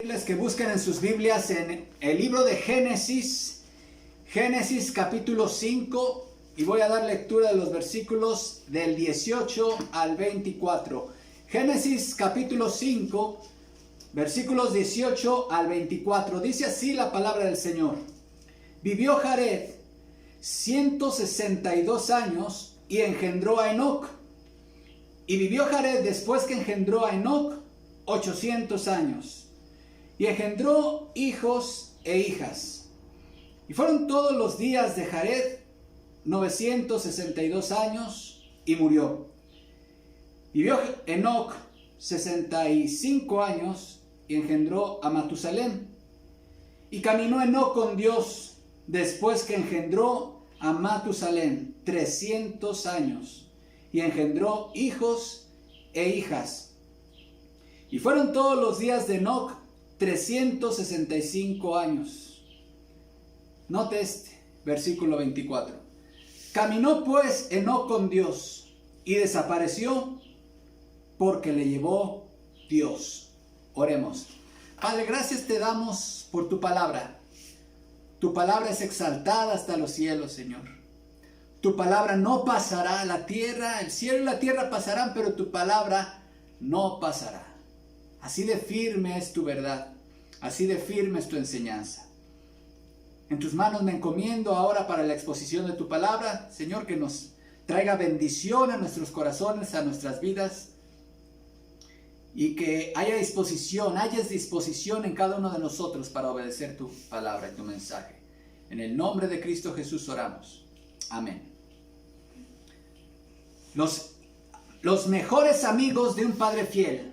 Les que busquen en sus Biblias en el libro de Génesis, Génesis capítulo 5, y voy a dar lectura de los versículos del 18 al 24. Génesis capítulo 5, versículos 18 al 24. Dice así la palabra del Señor. Vivió Jared 162 años y engendró a Enoc. Y vivió Jared después que engendró a Enoc 800 años. Y engendró hijos e hijas. Y fueron todos los días de Jared 962 años y murió. Vivió Enoc 65 años y engendró a Matusalén. Y caminó Enoc con Dios después que engendró a Matusalén 300 años y engendró hijos e hijas. Y fueron todos los días de Enoc 365 años. Note este, versículo 24. Caminó pues Enoc con Dios y desapareció porque le llevó Dios. Oremos. Padre, gracias te damos por tu palabra. Tu palabra es exaltada hasta los cielos, Señor. Tu palabra no pasará, la tierra, el cielo y la tierra pasarán, pero tu palabra no pasará. Así de firme es tu verdad, así de firme es tu enseñanza. En tus manos me encomiendo ahora para la exposición de tu palabra, Señor, que nos traiga bendición a nuestros corazones, a nuestras vidas, y que hayas disposición en cada uno de nosotros para obedecer tu palabra y tu mensaje. En el nombre de Cristo Jesús oramos. Amén. Los mejores amigos de un padre fiel.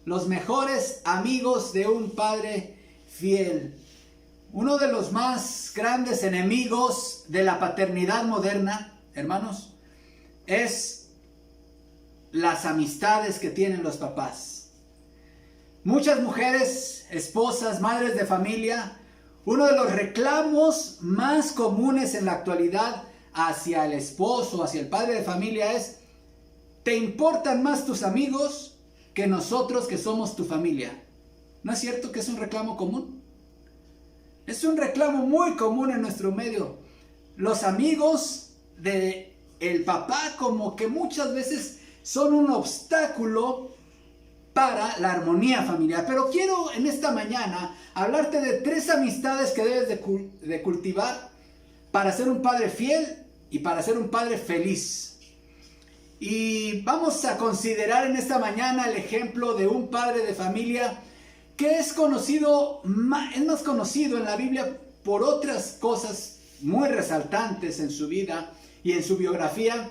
Los mejores amigos de un padre fiel. Uno de los más grandes enemigos de la paternidad moderna, hermanos, es las amistades que tienen los papás. Muchas mujeres, esposas, madres de familia, uno de los reclamos más comunes en la actualidad hacia el esposo, hacia el padre de familia es: ¿te importan más tus amigos que nosotros que somos tu familia? ¿No es cierto que es un reclamo común? Es un reclamo muy común en nuestro medio. Los amigos del papá como que muchas veces son un obstáculo para la armonía familiar. Pero quiero en esta mañana hablarte de 3 amistades que debes de cultivar para ser un padre fiel y para ser un padre feliz. Y vamos a considerar en esta mañana el ejemplo de un padre de familia que es más conocido en la Biblia por otras cosas muy resaltantes en su vida y en su biografía.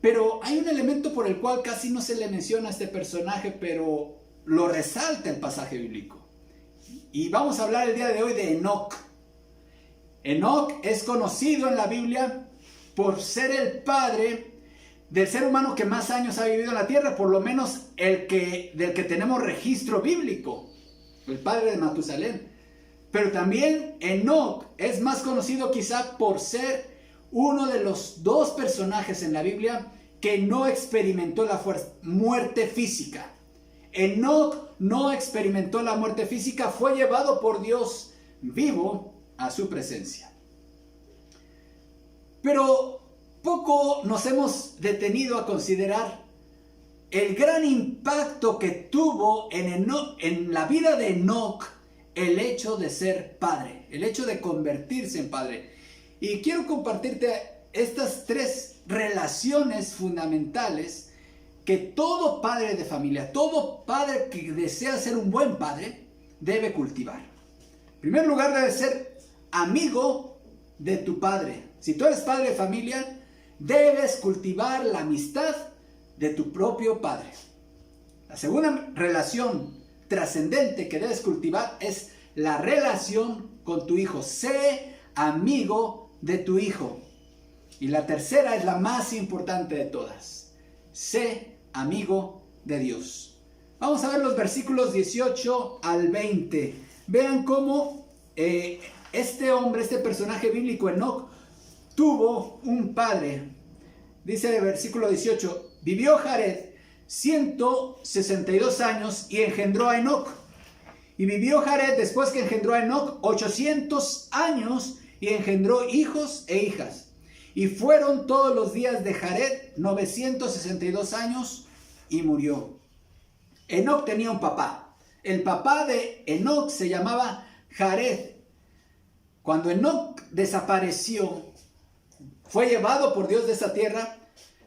Pero hay un elemento por el cual casi no se le menciona a este personaje, pero lo resalta el pasaje bíblico. Y vamos a hablar el día de hoy de Enoc. Enoc es conocido en la Biblia por ser el padre del ser humano que más años ha vivido en la tierra, por lo menos del que tenemos registro bíblico, el padre de Matusalén. Pero también Enoc es más conocido quizá por ser uno de los 2 personajes en la Biblia que no experimentó la muerte física. Enoc no experimentó la muerte física, fue llevado por Dios vivo a su presencia. Pero poco nos hemos detenido a considerar el gran impacto que tuvo en la vida de Enoc el hecho de ser padre, el hecho de convertirse en padre. Y quiero compartirte estas 3 relaciones fundamentales que todo padre de familia, todo padre que desea ser un buen padre, debe cultivar. En primer lugar, debe ser amigo de tu padre. Si tú eres padre de familia, debes cultivar la amistad de tu propio padre. La segunda relación trascendente que debes cultivar es la relación con tu hijo. Sé amigo de tu hijo. Y la tercera es la más importante de todas. Sé amigo de Dios. Vamos a ver los versículos 18 al 20. Vean cómo este personaje bíblico, Enoc, tuvo un padre. Dice el versículo 18: vivió Jared 162 años y engendró a Enoc. Y vivió Jared después que engendró a Enoc 800 años y engendró hijos e hijas. Y fueron todos los días de Jared 962 años y murió. Enoc tenía un papá. El papá de Enoc se llamaba Jared. Cuando Enoc desapareció, fue llevado por Dios de esta tierra,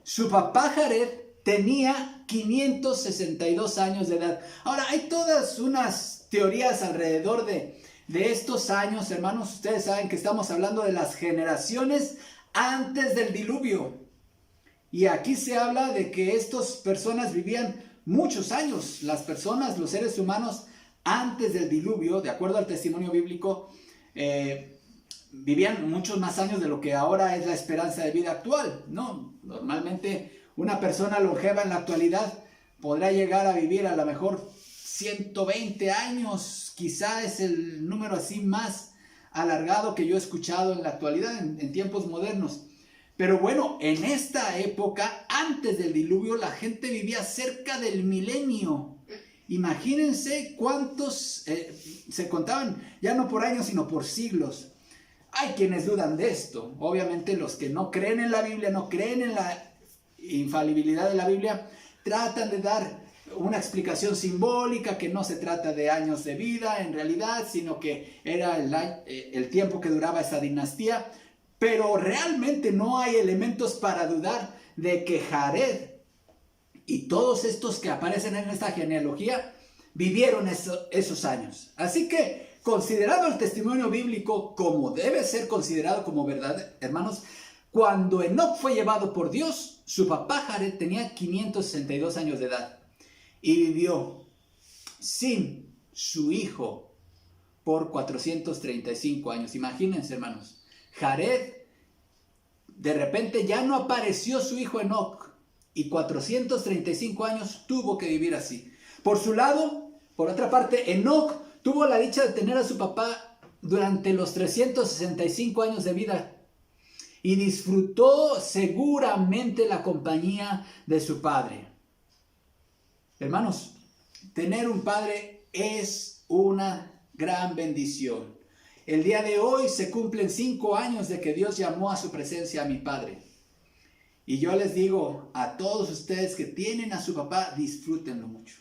su papá Jared tenía 562 años de edad. Ahora, hay todas unas teorías alrededor de estos años, hermanos. Ustedes saben que estamos hablando de las generaciones antes del diluvio. Y aquí se habla de que estas personas vivían muchos años. Las personas, los seres humanos, antes del diluvio, de acuerdo al testimonio bíblico, vivían muchos más años de lo que ahora es la esperanza de vida actual, ¿no? Normalmente una persona longeva en la actualidad podrá llegar a vivir a lo mejor 120 años, quizá es el número así más alargado que yo he escuchado en la actualidad, en tiempos modernos. Pero bueno, en esta época, antes del diluvio, la gente vivía cerca del milenio. Imagínense cuántos se contaban, ya no por años, sino por siglos. Hay quienes dudan de esto. Obviamente los que no creen en la Biblia, no creen en la infalibilidad de la Biblia, tratan de dar una explicación simbólica que no se trata de años de vida en realidad, sino que era el tiempo que duraba esa dinastía. Pero realmente no hay elementos para dudar de que Jared y todos estos que aparecen en esta genealogía vivieron esos años. Así que, considerado el testimonio bíblico como debe ser considerado como verdad, hermanos, cuando Enoc fue llevado por Dios, su papá Jared tenía 562 años de edad y vivió sin su hijo por 435 años. Imagínense, hermanos, Jared, de repente ya no apareció su hijo Enoc y 435 años tuvo que vivir así. Por su lado, por otra parte, Enoc tuvo la dicha de tener a su papá durante los 365 años de vida y disfrutó seguramente la compañía de su padre. Hermanos, tener un padre es una gran bendición. El día de hoy se cumplen 5 años de que Dios llamó a su presencia a mi padre. Y yo les digo a todos ustedes que tienen a su papá, disfrútenlo mucho.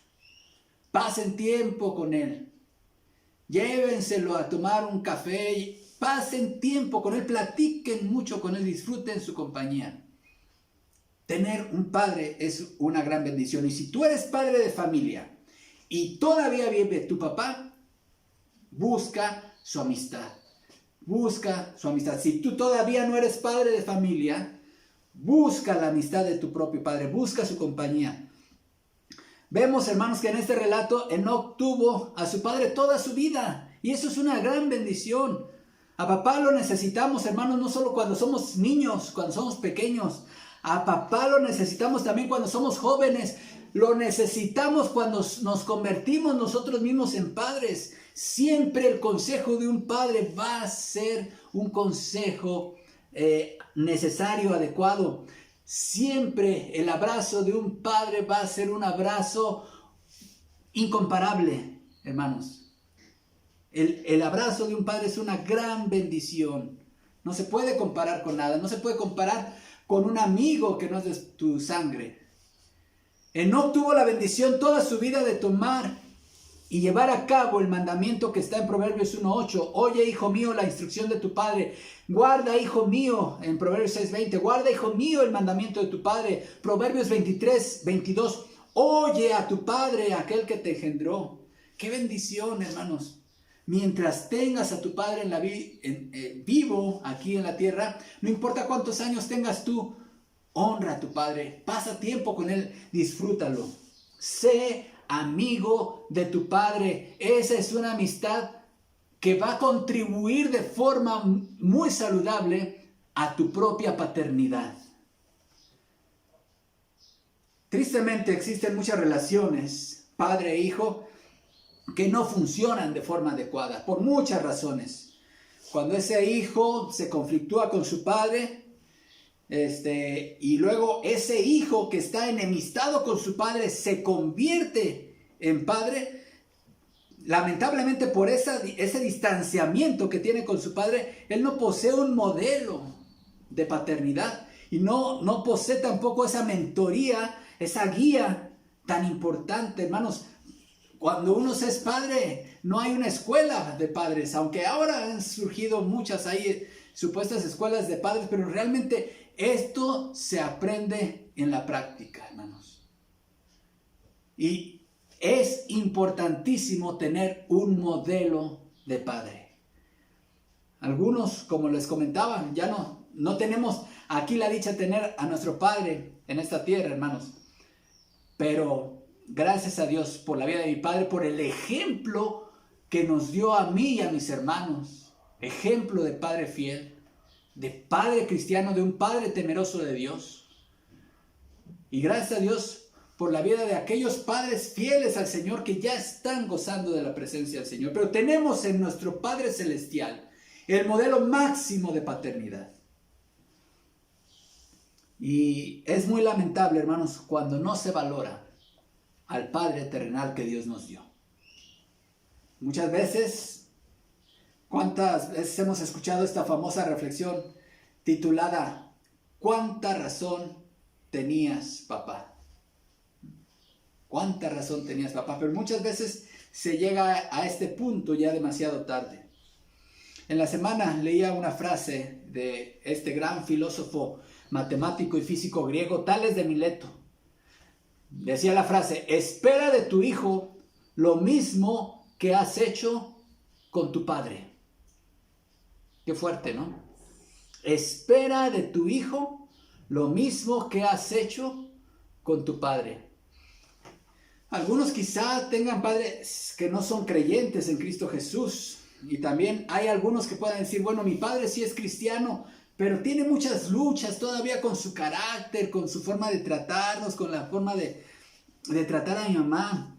Pasen tiempo con él. Llévenselo a tomar un café, pasen tiempo con él, platiquen mucho con él, disfruten su compañía. Tener un padre es una gran bendición. Y si tú eres padre de familia y todavía vive tu papá, busca su amistad. Busca su amistad. Si tú todavía no eres padre de familia, busca la amistad de tu propio padre, busca su compañía. Vemos, hermanos, que en este relato Enoc tuvo a su padre toda su vida. Y eso es una gran bendición. A papá lo necesitamos, hermanos, no solo cuando somos niños, cuando somos pequeños. A papá lo necesitamos también cuando somos jóvenes. Lo necesitamos cuando nos convertimos nosotros mismos en padres. Siempre el consejo de un padre va a ser un consejo necesario, adecuado. Siempre el abrazo de un padre va a ser un abrazo incomparable, hermanos. El abrazo de un padre es una gran bendición. No se puede comparar con nada. No se puede comparar con un amigo que no es de tu sangre. Enoc tuvo la bendición toda su vida de tomar y llevar a cabo el mandamiento que está en Proverbios 1:8. Oye, hijo mío, la instrucción de tu padre. Guarda, hijo mío, en Proverbios 6:20. Guarda, hijo mío, el mandamiento de tu padre. Proverbios 23:22. Oye a tu padre, aquel que te engendró. ¡Qué bendición, hermanos! Mientras tengas a tu padre vivo aquí en la tierra, no importa cuántos años tengas tú, honra a tu padre. Pasa tiempo con él, disfrútalo. Sé amigo de tu padre. Esa es una amistad que va a contribuir de forma muy saludable a tu propia paternidad. Tristemente existen muchas relaciones, padre e hijo, que no funcionan de forma adecuada, por muchas razones. Cuando ese hijo se conflictúa con su padre, y luego ese hijo que está enemistado con su padre se convierte en padre, lamentablemente por ese distanciamiento que tiene con su padre, él no posee un modelo de paternidad y no posee tampoco esa mentoría, esa guía tan importante, hermanos. Cuando uno se es padre, no hay una escuela de padres, aunque ahora han surgido muchas ahí supuestas escuelas de padres, pero realmente esto se aprende en la práctica, hermanos. Y es importantísimo tener un modelo de padre. Algunos, como les comentaba, ya no tenemos aquí la dicha de tener a nuestro padre en esta tierra, hermanos. Pero gracias a Dios por la vida de mi padre, por el ejemplo que nos dio a mí y a mis hermanos. Ejemplo de padre fiel, de padre cristiano, de un padre temeroso de Dios. Y gracias a Dios por la vida de aquellos padres fieles al Señor que ya están gozando de la presencia del Señor. Pero tenemos en nuestro Padre Celestial el modelo máximo de paternidad. Y es muy lamentable, hermanos, cuando no se valora al Padre terrenal que Dios nos dio. Muchas veces, ¿cuántas veces hemos escuchado esta famosa reflexión titulada ¿Cuánta razón tenías, papá? ¿Cuánta razón tenías, papá? Pero muchas veces se llega a este punto ya demasiado tarde. En la semana leía una frase de este gran filósofo, matemático y físico griego, Tales de Mileto. Decía la frase: espera de tu hijo lo mismo que has hecho con tu padre. Qué fuerte, ¿no? Espera de tu hijo lo mismo que has hecho con tu padre. Algunos quizá tengan padres que no son creyentes en Cristo Jesús. Y también hay algunos que puedan decir, bueno, mi padre sí es cristiano, pero tiene muchas luchas todavía con su carácter, con su forma de tratarnos, con la forma de tratar a mi mamá.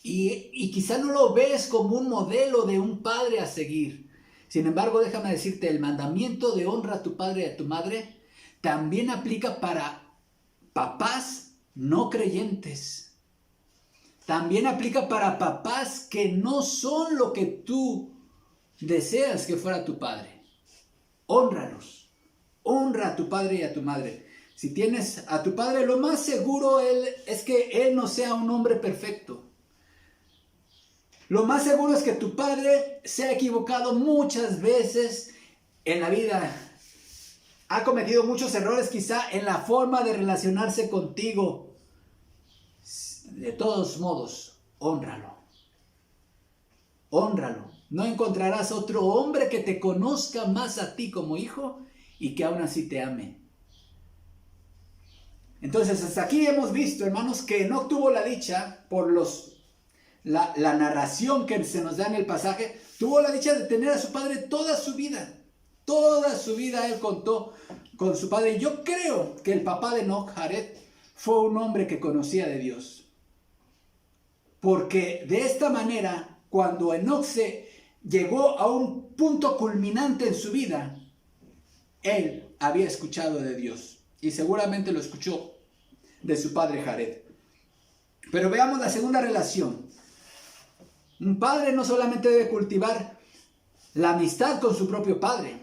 Y quizá no lo ves como un modelo de un padre a seguir. Sin embargo, déjame decirte, el mandamiento de honra a tu padre y a tu madre también aplica para papás no creyentes. También aplica para papás que no son lo que tú deseas que fuera tu padre. Hónralos. Honra a tu padre y a tu madre. Si tienes a tu padre, lo más seguro es que él no sea un hombre perfecto. Lo más seguro es que tu padre se ha equivocado muchas veces en la vida. Ha cometido muchos errores quizá en la forma de relacionarse contigo. De todos modos, hónralo. Hónralo. No encontrarás otro hombre que te conozca más a ti como hijo y que aún así te ame. Entonces, hasta aquí hemos visto, hermanos, que no tuvo la dicha por la narración que se nos da en el pasaje. Tuvo la dicha de tener a su padre toda su vida. Toda su vida él contó con su padre. Yo creo que el papá de Enoch, Jared, fue un hombre que conocía de Dios. Porque de esta manera, cuando Enoch se llegó a un punto culminante en su vida, él había escuchado de Dios. Y seguramente lo escuchó de su padre Jared. Pero veamos la segunda relación. Un padre no solamente debe cultivar la amistad con su propio padre,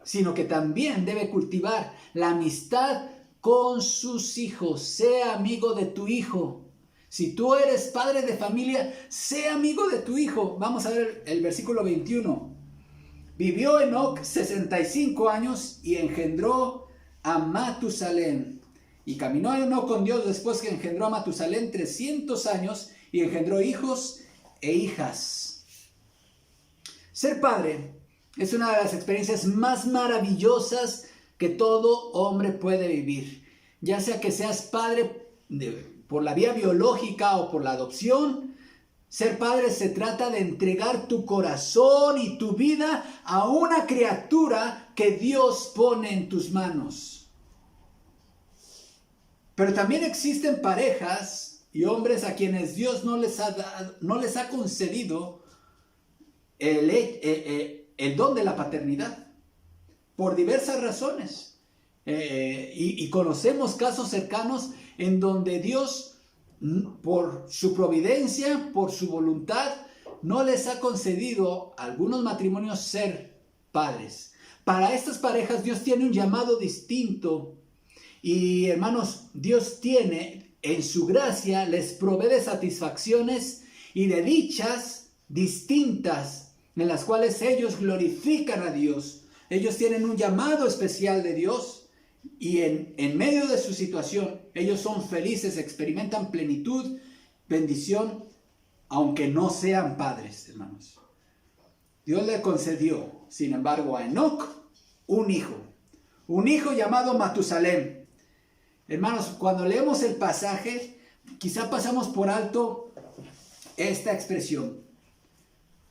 sino que también debe cultivar la amistad con sus hijos. Sea amigo de tu hijo. Si tú eres padre de familia, sé amigo de tu hijo. Vamos a ver el versículo 21. Vivió Enoc 65 años y engendró a Matusalén. Y caminó Enoc con Dios después que engendró a Matusalén 300 años y engendró hijos e hijas. Ser padre es una de las experiencias más maravillosas que todo hombre puede vivir. Ya sea que seas padre por la vía biológica o por la adopción, ser padre se trata de entregar tu corazón y tu vida a una criatura que Dios pone en tus manos. Pero también existen parejas y hombres a quienes Dios no les ha concedido el don de la paternidad por diversas razones. Y conocemos casos cercanos en donde Dios, por su providencia, por su voluntad, no les ha concedido a algunos matrimonios ser padres. Para estas parejas Dios tiene un llamado distinto. Y hermanos, Dios tiene, en su gracia, les provee de satisfacciones y de dichas distintas en las cuales ellos glorifican a Dios. Ellos tienen un llamado especial de Dios y en medio de su situación ellos son felices, experimentan plenitud, bendición, aunque no sean padres, hermanos. Dios le concedió, sin embargo, a Enoc un hijo llamado Matusalem. Hermanos, cuando leemos el pasaje, quizá pasamos por alto esta expresión.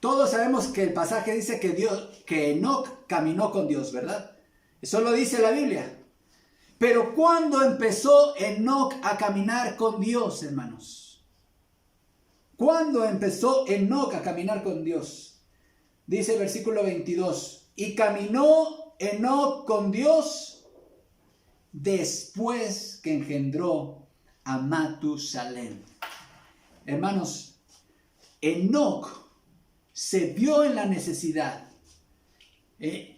Todos sabemos que el pasaje dice que Enoc caminó con Dios, ¿verdad? Eso lo dice la Biblia. Pero ¿cuándo empezó Enoc a caminar con Dios, hermanos? ¿Cuándo empezó Enoc a caminar con Dios? Dice el versículo 22. Y caminó Enoc con Dios después que engendró a Matusalem. Hermanos, Enoc se vio en la necesidad.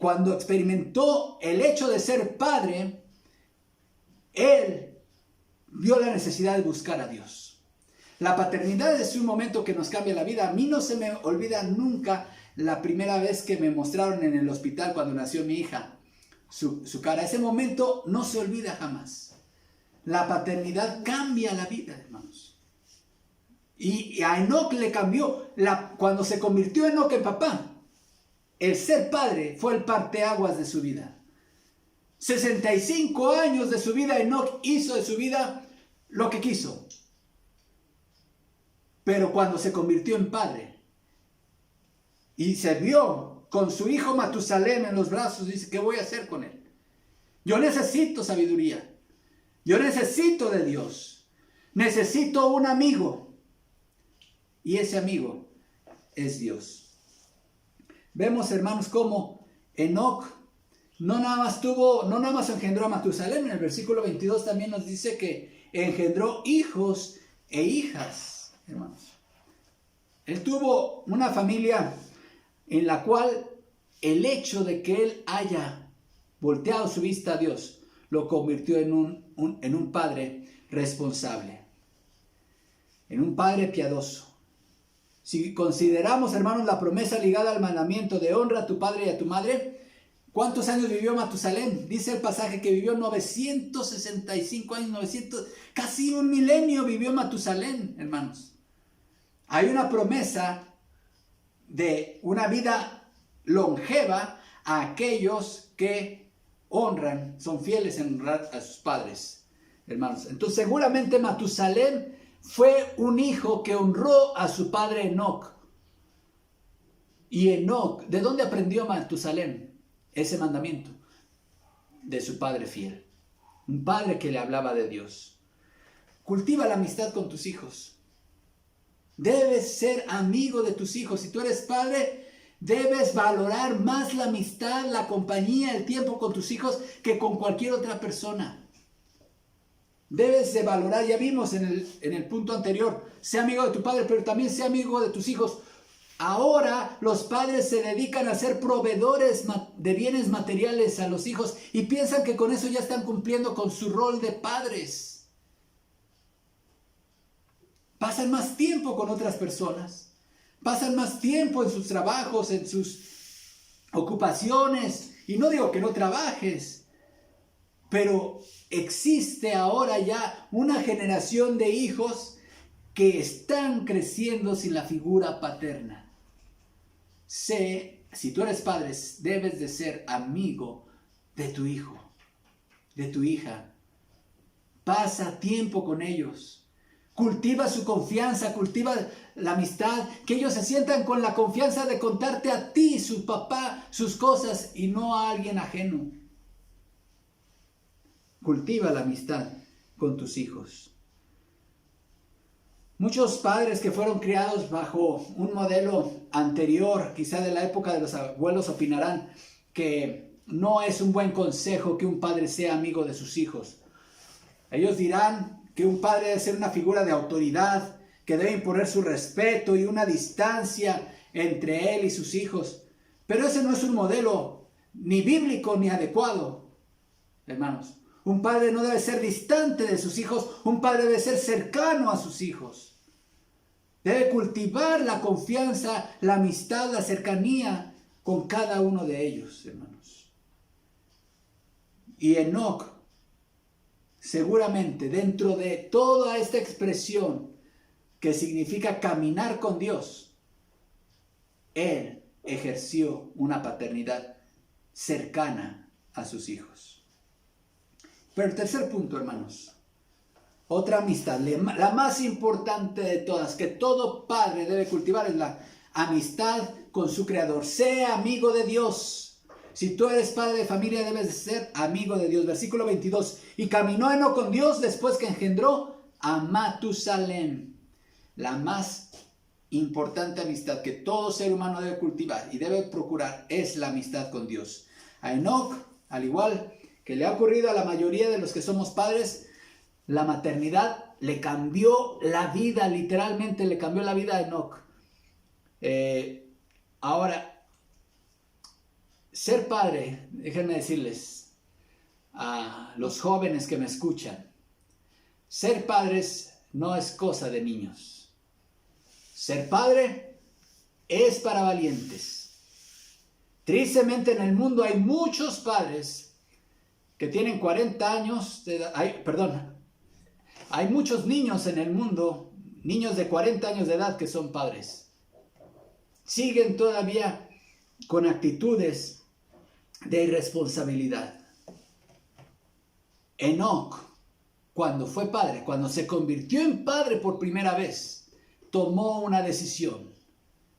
Cuando experimentó el hecho de ser padre, él vio la necesidad de buscar a Dios. La paternidad es un momento que nos cambia la vida. A mí no se me olvida nunca la primera vez que me mostraron en el hospital cuando nació mi hija. Su cara, ese momento no se olvida jamás. La paternidad cambia la vida, hermanos. Y a Enoc le cambió, cuando se convirtió Enoc en papá, el ser padre fue el parteaguas de su vida. 65 años de su vida, Enoc hizo de su vida lo que quiso. Pero cuando se convirtió en padre y se vio con su hijo Matusalem en los brazos, dice, ¿qué voy a hacer con él? Yo necesito sabiduría. Yo necesito de Dios. Necesito un amigo. Y ese amigo es Dios. Vemos, hermanos, cómo Enoc no nada más engendró a Matusalem. En el versículo 22 también nos dice que engendró hijos e hijas, hermanos. Él tuvo una familia en la cual el hecho de que él haya volteado su vista a Dios lo convirtió en un padre responsable, en un padre piadoso. Si consideramos, hermanos, la promesa ligada al mandamiento de honra a tu padre y a tu madre, ¿cuántos años vivió Matusalem? Dice el pasaje que vivió 965 años, casi un milenio vivió Matusalem, hermanos. Hay una promesa de una vida longeva a aquellos que honran, son fieles en honrar a sus padres, hermanos. Entonces seguramente Matusalem fue un hijo que honró a su padre Enoc. Y Enoc, ¿de dónde aprendió Matusalem ese mandamiento? De su padre fiel, un padre que le hablaba de Dios. Cultiva la amistad con tus hijos. Debes ser amigo de tus hijos. Si tú eres padre, debes valorar más la amistad, la compañía, el tiempo con tus hijos que con cualquier otra persona. Debes de valorar, ya vimos en el punto anterior, sea amigo de tu padre, pero también sea amigo de tus hijos. Ahora los padres se dedican a ser proveedores de bienes materiales a los hijos y piensan que con eso ya están cumpliendo con su rol de padres. Pasan más tiempo con otras personas, pasan más tiempo en sus trabajos, en sus ocupaciones. Y no digo que no trabajes, pero existe ahora ya una generación de hijos que están creciendo sin la figura paterna. Si tú eres padre, debes de ser amigo de tu hijo, de tu hija. Pasa tiempo con ellos. Cultiva su confianza, cultiva la amistad, que ellos se sientan con la confianza de contarte a ti, su papá, sus cosas y no a alguien ajeno. Cultiva la amistad con tus hijos. Muchos padres que fueron criados bajo un modelo anterior, quizá de la época de los abuelos, opinarán que no es un buen consejo que un padre sea amigo de sus hijos. Ellos dirán que un padre debe ser una figura de autoridad, que debe imponer su respeto y una distancia entre él y sus hijos. Pero ese no es un modelo ni bíblico ni adecuado, hermanos. Un padre no debe ser distante de sus hijos, un padre debe ser cercano a sus hijos. Debe cultivar la confianza, la amistad, la cercanía con cada uno de ellos, hermanos. Y Enoc, seguramente dentro de toda esta expresión que significa caminar con Dios, él ejerció una paternidad cercana a sus hijos. Pero el tercer punto, hermanos, otra amistad, la más importante de todas, que todo padre debe cultivar, es la amistad con su Creador. Sea amigo de Dios. Si tú eres padre de familia, debes de ser amigo de Dios. Versículo 22. Y caminó Enoc con Dios después que engendró a Matusalén. La más importante amistad que todo ser humano debe cultivar y debe procurar es la amistad con Dios. A Enoc, al igual que le ha ocurrido a la mayoría de los que somos padres, la maternidad le cambió la vida, literalmente le cambió la vida a Enoc. Ahora, ser padre, déjenme decirles a los jóvenes que me escuchan, ser padres no es cosa de niños. Ser padre es para valientes. Tristemente en el mundo hay muchos padres que tienen 40 años de edad, hay muchos niños en el mundo, niños de 40 años de edad que son padres. Siguen todavía con actitudes de irresponsabilidad. Enoc, cuando fue padre, cuando se convirtió en padre por primera vez, tomó una decisión.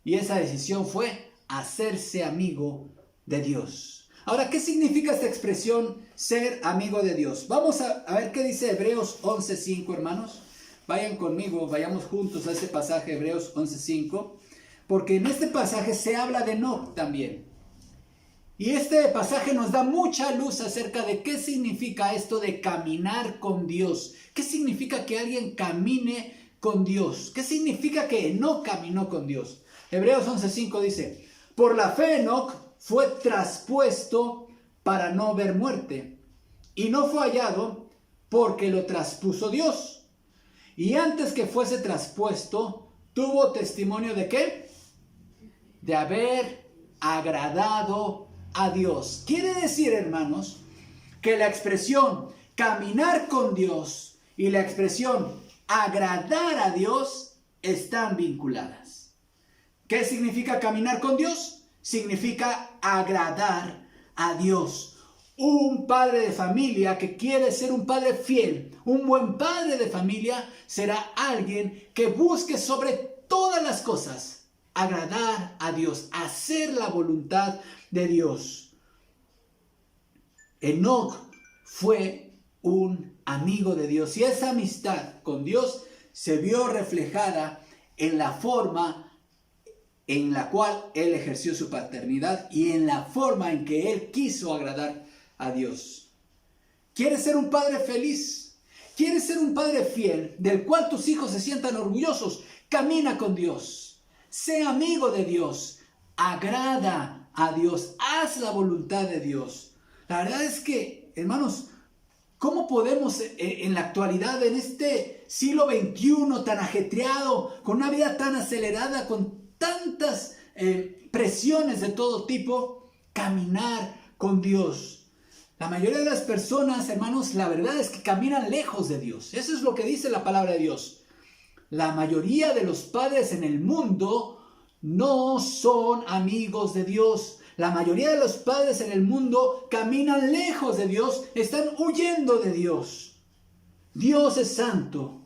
Y esa decisión fue hacerse amigo de Dios. Ahora, ¿qué significa esta expresión, ser amigo de Dios? Vamos a ver qué dice Hebreos 11:5, hermanos. Vayan conmigo, vayamos juntos a ese pasaje, Hebreos 11:5. Porque en este pasaje se habla de Enoc también. Y este pasaje nos da mucha luz acerca de qué significa esto de caminar con Dios. ¿Qué significa que alguien camine con Dios? ¿Qué significa que Enoc caminó con Dios? Hebreos 11:5 dice: por la fe Enoc fue traspuesto para no ver muerte, y no fue hallado porque lo traspuso Dios. Y antes que fuese traspuesto, tuvo testimonio de ¿qué? De haber agradado a Dios. Quiere decir, hermanos, que la expresión caminar con Dios y la expresión agradar a Dios están vinculadas. ¿Qué significa caminar con Dios? Significa agradar a Dios. Un padre de familia que quiere ser un padre fiel, un buen padre de familia, será alguien que busque sobre todas las cosas agradar a Dios, hacer la voluntad de Dios. Enoc fue un amigo de Dios y esa amistad con Dios se vio reflejada en la forma en la cual él ejerció su paternidad y en la forma en que él quiso agradar a Dios. ¿Quieres ser un padre feliz? ¿Quieres ser un padre fiel del cual tus hijos se sientan orgullosos? Camina con Dios. Sé amigo de Dios. Agrada a Dios. Haz la voluntad de Dios. La verdad es que, hermanos, ¿cómo podemos en la actualidad, en este siglo XXI tan ajetreado, con una vida tan acelerada, con tantas presiones de todo tipo, caminar con Dios? La mayoría de las personas, hermanos, la verdad es que caminan lejos de Dios. Eso es lo que dice la palabra de Dios. La mayoría de los padres en el mundo no son amigos de Dios. La mayoría de los padres en el mundo caminan lejos de Dios, están huyendo de Dios. Dios es santo.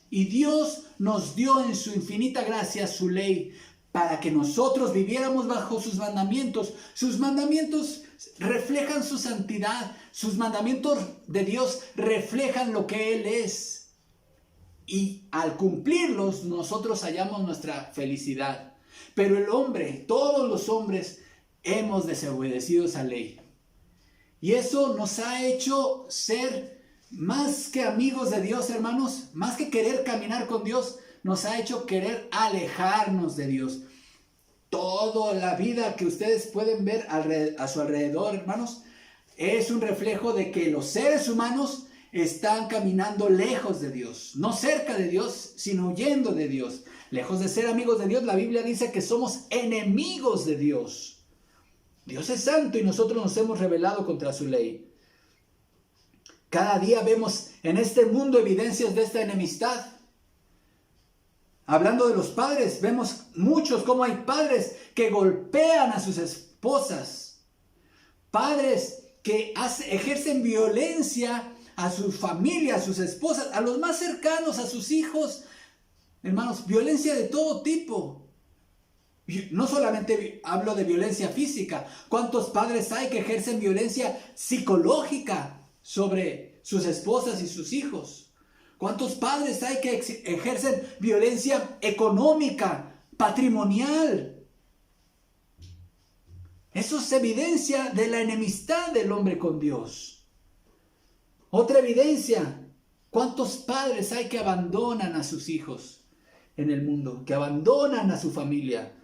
Y Dios nos dio en su infinita gracia su ley para que nosotros viviéramos bajo sus mandamientos. Sus mandamientos reflejan su santidad. Sus mandamientos de Dios reflejan lo que Él es. Y al cumplirlos, nosotros hallamos nuestra felicidad. Pero el hombre, todos los hombres, hemos desobedecido esa ley. Y eso nos ha hecho ser más que amigos de Dios, hermanos, más que querer caminar con Dios, nos ha hecho querer alejarnos de Dios. Toda la vida que ustedes pueden ver a su alrededor, hermanos, es un reflejo de que los seres humanos están caminando lejos de Dios, no cerca de Dios, sino huyendo de Dios. Lejos de ser amigos de Dios, la Biblia dice que somos enemigos de Dios. Dios es santo y nosotros nos hemos rebelado contra su ley. Cada día vemos en este mundo evidencias de esta enemistad. Hablando de los padres, vemos muchos como hay padres que golpean a sus esposas. Padres que ejercen violencia a su familia, a sus esposas, a los más cercanos, a sus hijos. Hermanos, violencia de todo tipo. No solamente hablo de violencia física. ¿Cuántos padres hay que ejercen violencia psicológica sobre sus esposas y sus hijos? ¿Cuántos padres hay que ejercen violencia económica, patrimonial? Eso es evidencia de la enemistad del hombre con Dios. Otra evidencia, ¿cuántos padres hay que abandonan a sus hijos en el mundo? Que abandonan a su familia.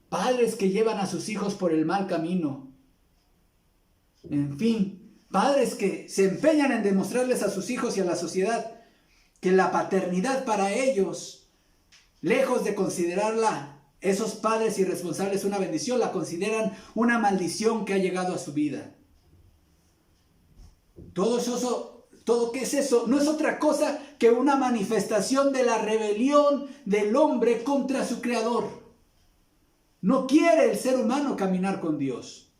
Padres que llevan a sus hijos por el mal camino. En fin, padres que se empeñan en demostrarles a sus hijos y a la sociedad que la paternidad para ellos, lejos de considerarla esos padres irresponsables una bendición, la consideran una maldición que ha llegado a su vida. Todo ¿qué es eso? No es otra cosa que una manifestación de la rebelión del hombre contra su creador. No quiere el ser humano caminar con Dios.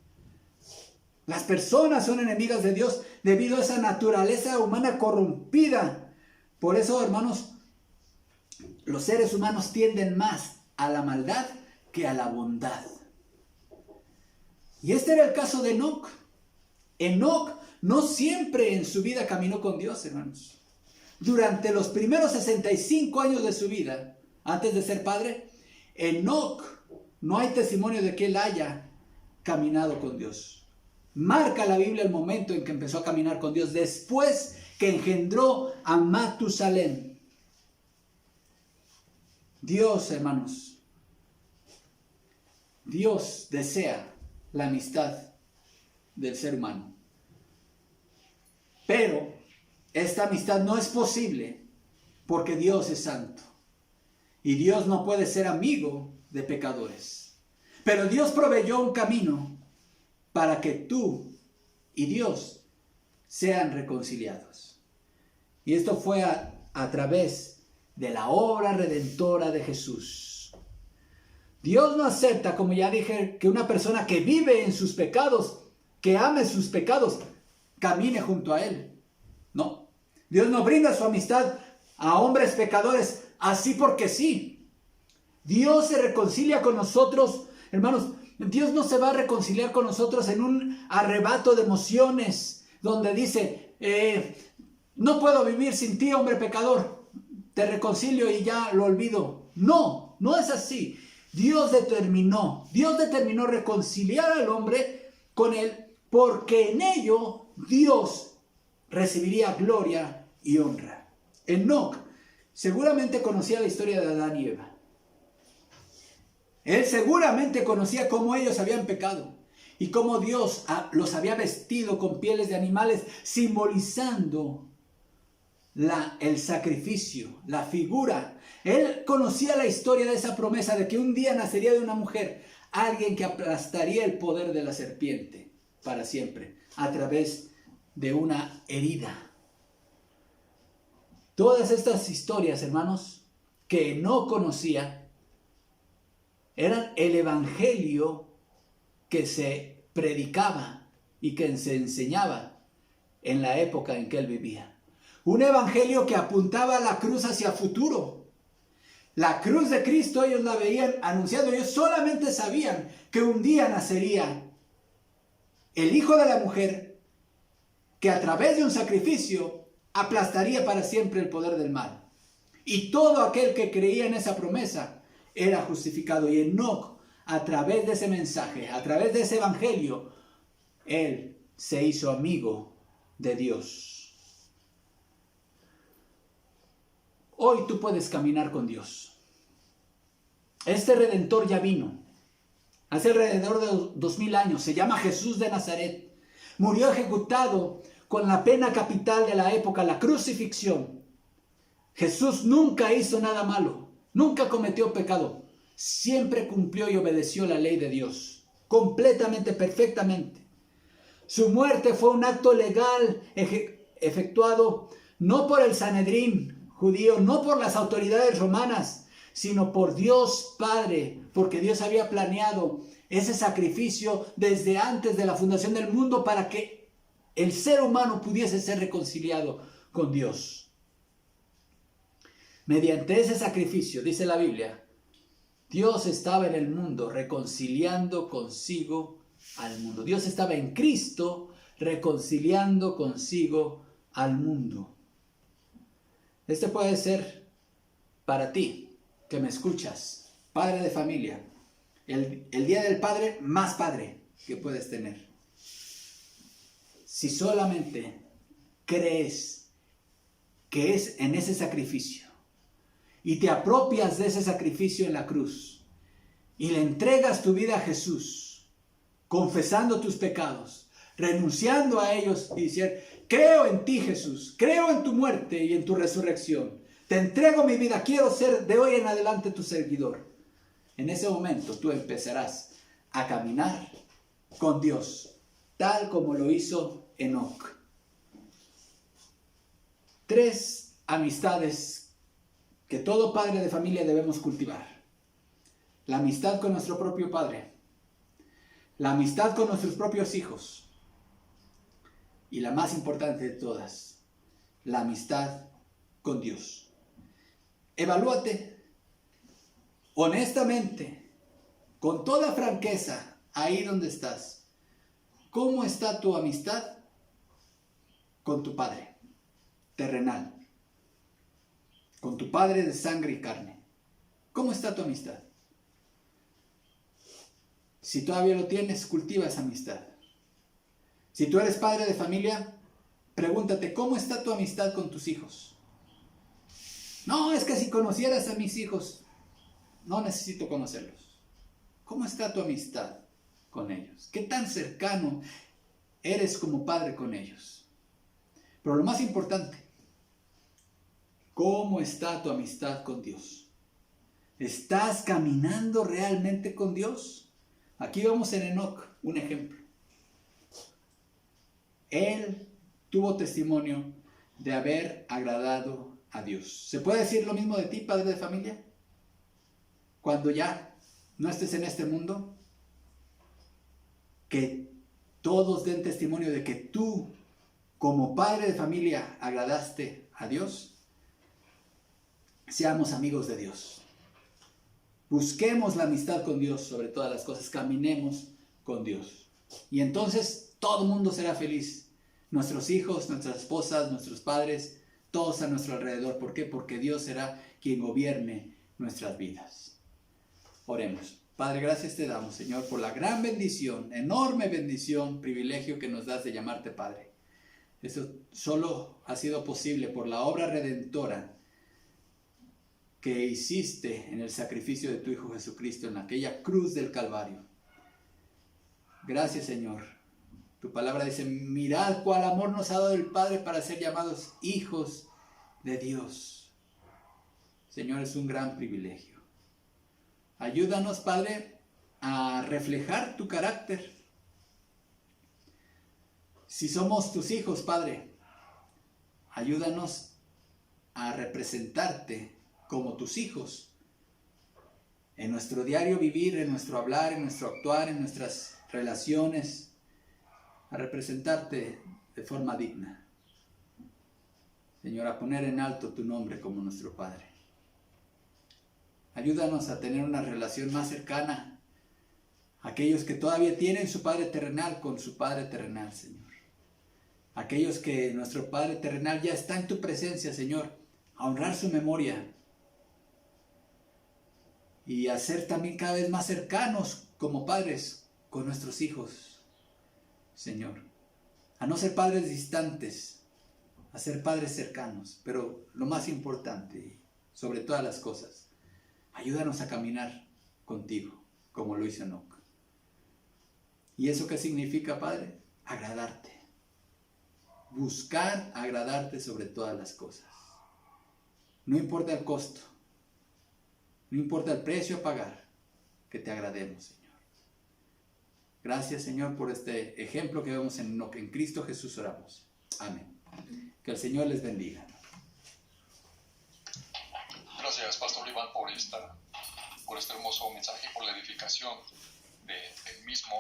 Las personas son enemigas de Dios debido a esa naturaleza humana corrompida. Por eso, hermanos, los seres humanos tienden más a la maldad que a la bondad. Y este era el caso de Enoc. Enoc no siempre en su vida caminó con Dios, hermanos. Durante los primeros 65 años de su vida, antes de ser padre, Enoc no hay testimonio de que él haya caminado con Dios. Marca la Biblia el momento en que empezó a caminar con Dios, después que engendró a Matusalén. Dios, hermanos, Dios desea la amistad del ser humano. Pero esta amistad no es posible porque Dios es santo. Y Dios no puede ser amigo de pecadores. Pero Dios proveyó un camino para que tú y Dios sean reconciliados. Y esto fue a través de la obra redentora de Jesús. Dios no acepta, como ya dije, que una persona que vive en sus pecados, que ame sus pecados, camine junto a Él. No. Dios no brinda su amistad a hombres pecadores así porque sí. Dios se reconcilia con nosotros, hermanos. Dios no se va a reconciliar con nosotros en un arrebato de emociones, donde dice, no puedo vivir sin ti, hombre pecador. Te reconcilio y ya lo olvido. No, no es así. Dios determinó reconciliar al hombre con Él, porque en ello Dios recibiría gloria y honra. Enoc seguramente conocía la historia de Adán y Eva. Él seguramente conocía cómo ellos habían pecado y cómo Dios los había vestido con pieles de animales, simbolizando el sacrificio, la figura. Él conocía la historia de esa promesa de que un día nacería de una mujer alguien que aplastaría el poder de la serpiente para siempre a través de una herida. Todas estas historias, hermanos, que no conocía, eran el evangelio que se predicaba y que se enseñaba en la época en que él vivía. Un evangelio que apuntaba a la cruz hacia futuro. La cruz de Cristo ellos la veían anunciando. Ellos solamente sabían que un día nacería el hijo de la mujer que a través de un sacrificio aplastaría para siempre el poder del mal. Y todo aquel que creía en esa promesa era justificado. Y Enoc, a través de ese mensaje, a través de ese evangelio, él se hizo amigo de Dios. Hoy tú puedes caminar con Dios. Este Redentor ya vino. Hace alrededor de 2000 años. Se llama Jesús de Nazaret. Murió ejecutado con la pena capital de la época, la crucifixión. Jesús nunca hizo nada malo. Nunca cometió pecado. Siempre cumplió y obedeció la ley de Dios. Completamente, perfectamente. Su muerte fue un acto legal efectuado no por el Sanedrín judío, no por las autoridades romanas, sino por Dios Padre, porque Dios había planeado ese sacrificio desde antes de la fundación del mundo para que el ser humano pudiese ser reconciliado con Dios. Mediante ese sacrificio, dice la Biblia, Dios estaba en el mundo reconciliando consigo al mundo. Dios estaba en Cristo reconciliando consigo al mundo. Este puede ser para ti, que me escuchas, padre de familia, el día del padre más padre que puedes tener. Si solamente crees que es en ese sacrificio y te apropias de ese sacrificio en la cruz y le entregas tu vida a Jesús, confesando tus pecados, renunciando a ellos y diciendo: creo en ti, Jesús, creo en tu muerte y en tu resurrección, te entrego mi vida, quiero ser de hoy en adelante tu servidor. En ese momento tú empezarás a caminar con Dios, tal como lo hizo Enoc. 3 amistades que todo padre de familia debemos cultivar. La amistad con nuestro propio padre, la amistad con nuestros propios hijos y la más importante de todas, la amistad con Dios. Evalúate honestamente, con toda franqueza, ahí donde estás. ¿Cómo está tu amistad con tu Padre terrenal? Con tu Padre de sangre y carne. ¿Cómo está tu amistad? Si todavía lo tienes, cultiva esa amistad. Si tú eres padre de familia, pregúntate, ¿cómo está tu amistad con tus hijos? No, es que si conocieras a mis hijos, no necesito conocerlos. ¿Cómo está tu amistad con ellos? ¿Qué tan cercano eres como padre con ellos? Pero lo más importante, ¿cómo está tu amistad con Dios? ¿Estás caminando realmente con Dios? Aquí vemos en Enoc un ejemplo. Él tuvo testimonio de haber agradado a Dios. ¿Se puede decir lo mismo de ti, padre de familia? Cuando ya no estés en este mundo, que todos den testimonio de que tú, como padre de familia, agradaste a Dios. Seamos amigos de Dios. Busquemos la amistad con Dios sobre todas las cosas. Caminemos con Dios. Y entonces todo el mundo será feliz. Nuestros hijos, nuestras esposas, nuestros padres, todos a nuestro alrededor. ¿Por qué? Porque Dios será quien gobierne nuestras vidas. Oremos. Padre, gracias te damos, Señor, por la gran bendición, enorme bendición, privilegio que nos das de llamarte Padre. Eso solo ha sido posible por la obra redentora que hiciste en el sacrificio de tu Hijo Jesucristo en aquella cruz del Calvario. Gracias, Señor. Tu palabra dice: mirad cuál amor nos ha dado el Padre para ser llamados hijos de Dios. Señor, es un gran privilegio. Ayúdanos, Padre, a reflejar tu carácter. Si somos tus hijos, Padre, ayúdanos a representarte como tus hijos en nuestro diario vivir, en nuestro hablar, en nuestro actuar, en nuestras relaciones, a representarte de forma digna. Señor, a poner en alto tu nombre como nuestro Padre. Ayúdanos a tener una relación más cercana a aquellos que todavía tienen su Padre terrenal con su Padre terrenal, Señor. Aquellos que nuestro Padre terrenal ya está en tu presencia, Señor, a honrar su memoria y a ser también cada vez más cercanos como padres con nuestros hijos, Señor. A no ser padres distantes, a ser padres cercanos, pero lo más importante, sobre todas las cosas. Ayúdanos a caminar contigo, como lo hizo Enoc. ¿Y eso qué significa, Padre? Agradarte. Buscar agradarte sobre todas las cosas. No importa el costo, no importa el precio a pagar, que te agrademos, Señor. Gracias, Señor, por este ejemplo que vemos en Enoc. En Cristo Jesús oramos. Amén. Que el Señor les bendiga. Gracias, Pastor Iván, por este hermoso mensaje, por la edificación del mismo.